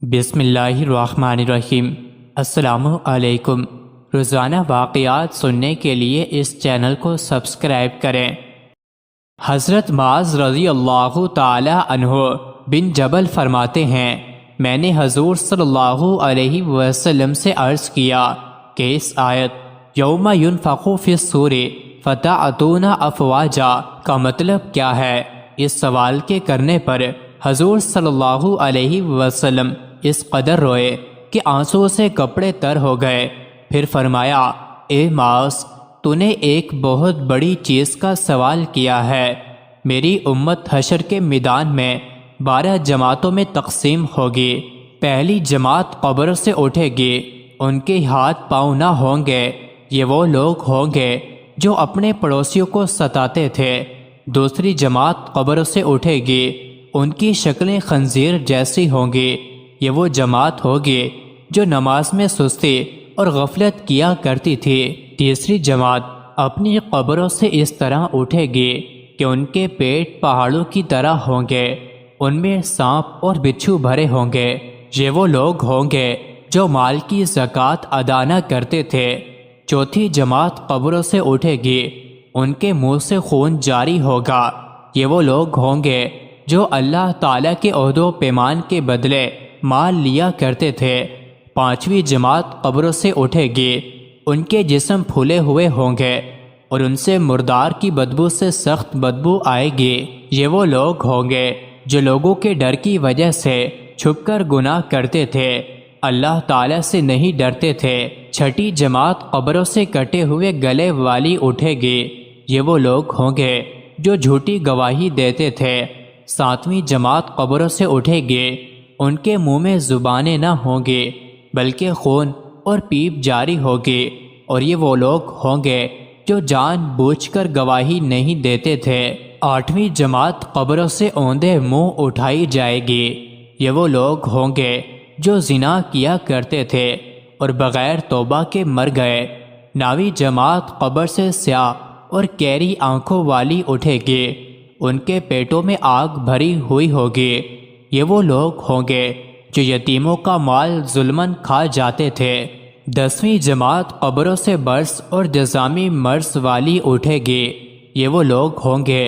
بسم اللہ الرحمن الرحیم۔ السلام علیکم۔ روزانہ واقعات سننے کے لیے اس چینل کو سبسکرائب کریں۔ حضرت معاذ رضی اللہ تعالی عنہ بن جبل فرماتے ہیں، میں نے حضور صلی اللہ علیہ وسلم سے عرض کیا کہ اس آیت یوم ینفخ فی الصور فتأتون افواجا کا مطلب کیا ہے؟ اس سوال کے کرنے پر حضور صلی اللہ علیہ وسلم اس قدر روئے کہ آنسو سے کپڑے تر ہو گئے۔ پھر فرمایا، اے معاذ، تو نے ایک بہت بڑی چیز کا سوال کیا ہے۔ میری امت حشر کے میدان میں 12 جماعتوں میں تقسیم ہوگی۔ پہلی جماعت قبر سے اٹھے گی، ان کے ہاتھ پاؤں نہ ہوں گے۔ یہ وہ لوگ ہوں گے جو اپنے پڑوسیوں کو ستاتے تھے۔ دوسری جماعت قبر سے اٹھے گی، ان کی شکلیں خنزیر جیسی ہوں گی۔ یہ وہ جماعت ہوگی جو نماز میں سستی اور غفلت کیا کرتی تھی۔ تیسری جماعت اپنی قبروں سے اس طرح اٹھے گی کہ ان کے پیٹ پہاڑوں کی طرح ہوں گے، ان میں سانپ اور بچھو بھرے ہوں گے۔ یہ وہ لوگ ہوں گے جو مال کی زکوٰۃ ادا نہ کرتے تھے۔ چوتھی جماعت قبروں سے اٹھے گی، ان کے منہ سے خون جاری ہوگا۔ یہ وہ لوگ ہوں گے جو اللہ تعالیٰ کے عہد و پیمان کے بدلے مال لیا کرتے تھے۔ پانچویں جماعت قبروں سے اٹھے گی، ان کے جسم پھولے ہوئے ہوں گے اور ان سے مردار کی بدبو سے سخت بدبو آئے گی۔ یہ وہ لوگ ہوں گے جو لوگوں کے ڈر کی وجہ سے چھپ کر گناہ کرتے تھے، اللہ تعالیٰ سے نہیں ڈرتے تھے۔ چھٹی جماعت قبروں سے کٹے ہوئے گلے والی اٹھے گی، یہ وہ لوگ ہوں گے جو جھوٹی گواہی دیتے تھے۔ ساتویں جماعت قبروں سے اٹھے گی، ان کے منہ میں زبانیں نہ ہوں گی بلکہ خون اور پیپ جاری ہوگی، اور یہ وہ لوگ ہوں گے جو جان بوجھ کر گواہی نہیں دیتے تھے۔ آٹھویں جماعت قبروں سے اوندے منہ اٹھائی جائے گی، یہ وہ لوگ ہوں گے جو زنا کیا کرتے تھے اور بغیر توبہ کے مر گئے۔ نویں جماعت قبر سے سیاہ اور کیری آنکھوں والی اٹھے گی، ان کے پیٹوں میں آگ بھری ہوئی ہوگی۔ یہ وہ لوگ ہوں گے جو یتیموں کا مال ظلماً کھا جاتے تھے۔ 10ویں جماعت قبروں سے برص اور جزامی مرض والی اٹھے گی، یہ وہ لوگ ہوں گے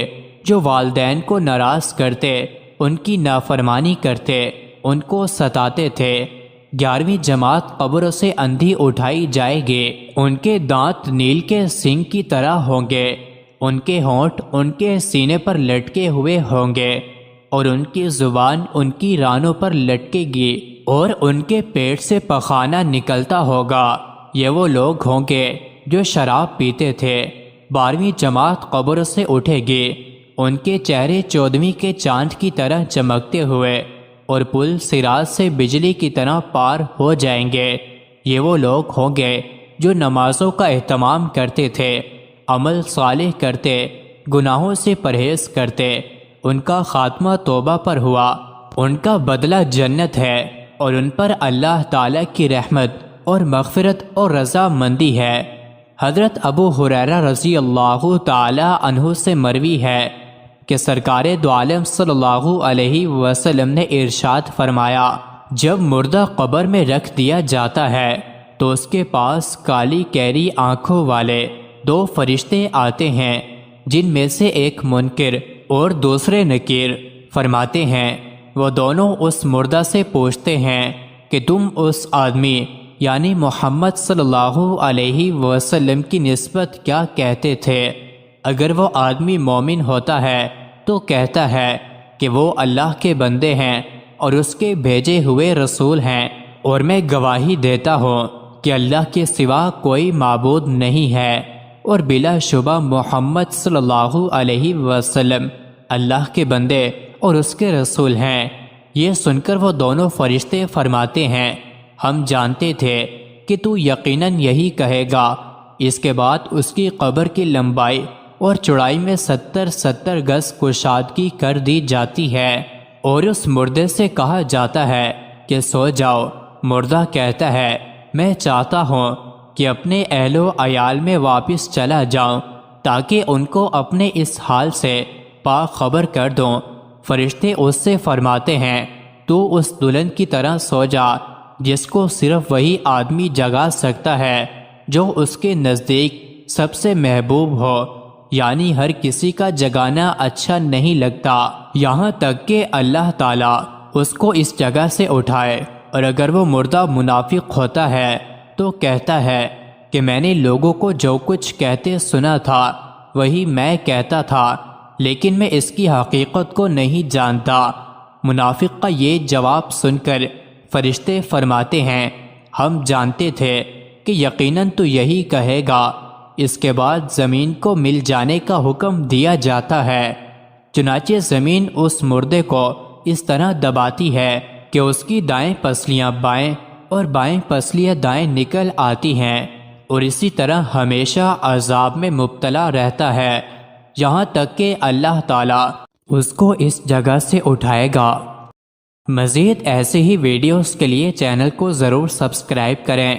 جو والدین کو ناراض کرتے، ان کی نافرمانی کرتے، ان کو ستاتے تھے۔ 11ویں جماعت قبروں سے اندھی اٹھائی جائے گی، ان کے دانت نیل کے سینگ کی طرح ہوں گے، ان کے ہونٹ ان کے سینے پر لٹکے ہوئے ہوں گے، اور ان کی زبان ان کی رانوں پر لٹکے گی، اور ان کے پیٹ سے پخانہ نکلتا ہوگا۔ یہ وہ لوگ ہوں گے جو شراب پیتے تھے۔ 12ویں جماعت قبر سے اٹھے گی، ان کے چہرے 14ویں کے چاند کی طرح چمکتے ہوئے اور پل صراط سے بجلی کی طرح پار ہو جائیں گے۔ یہ وہ لوگ ہوں گے جو نمازوں کا اہتمام کرتے تھے، عمل صالح کرتے، گناہوں سے پرہیز کرتے۔ ان کا خاتمہ توبہ پر ہوا، ان کا بدلہ جنت ہے، اور ان پر اللہ تعالیٰ کی رحمت اور مغفرت اور رضا مندی ہے۔ حضرت ابو ہریرہ رضی اللہ تعالی عنہ سے مروی ہے کہ سرکار دو عالم صلی اللہ علیہ وسلم نے ارشاد فرمایا، جب مردہ قبر میں رکھ دیا جاتا ہے تو اس کے پاس کالی کیری آنکھوں والے 2 فرشتے آتے ہیں، جن میں سے ایک منکر اور دوسرے نکیر۔ فرماتے ہیں، وہ دونوں اس مردہ سے پوچھتے ہیں کہ تم اس آدمی یعنی محمد صلی اللہ علیہ وسلم کی نسبت کیا کہتے تھے؟ اگر وہ آدمی مومن ہوتا ہے تو کہتا ہے کہ وہ اللہ کے بندے ہیں اور اس کے بھیجے ہوئے رسول ہیں، اور میں گواہی دیتا ہوں کہ اللہ کے سوا کوئی معبود نہیں ہے، اور بلا شبہ محمد صلی اللہ علیہ وسلم اللہ کے بندے اور اس کے رسول ہیں۔ یہ سن کر وہ دونوں فرشتے فرماتے ہیں، ہم جانتے تھے کہ تو یقیناً یہی کہے گا۔ اس کے بعد اس کی قبر کی لمبائی اور چوڑائی میں 70 گز کشادگی کر دی جاتی ہے، اور اس مردے سے کہا جاتا ہے کہ سو جاؤ۔ مردہ کہتا ہے، میں چاہتا ہوں کہ اپنے اہل و عیال میں واپس چلا جاؤں تاکہ ان کو اپنے اس حال سے خبر کر دوں۔ فرشتے اس سے فرماتے ہیں، تو اس دلہن کی طرح سو جا جس کو صرف وہی آدمی جگا سکتا ہے جو اس کے نزدیک سب سے محبوب ہو، یعنی ہر کسی کا جگانا اچھا نہیں لگتا، یہاں تک کہ اللہ تعالیٰ اس کو اس جگہ سے اٹھائے۔ اور اگر وہ مردہ منافق ہوتا ہے تو کہتا ہے کہ میں نے لوگوں کو جو کچھ کہتے سنا تھا وہی میں کہتا تھا، لیکن میں اس کی حقیقت کو نہیں جانتا۔ منافق کا یہ جواب سن کر فرشتے فرماتے ہیں ہم جانتے تھے کہ یقیناً تو یہی کہے گا۔ اس کے بعد زمین کو مل جانے کا حکم دیا جاتا ہے، چنانچہ زمین اس مردے کو اس طرح دباتی ہے کہ اس کی دائیں پسلیاں بائیں اور بائیں پسلیاں دائیں نکل آتی ہیں، اور اسی طرح ہمیشہ عذاب میں مبتلا رہتا ہے، یہاں تک کہ اللہ تعالیٰ اس کو اس جگہ سے اٹھائے گا۔ مزید ایسے ہی ویڈیوز کے لیے چینل کو ضرور سبسکرائب کریں۔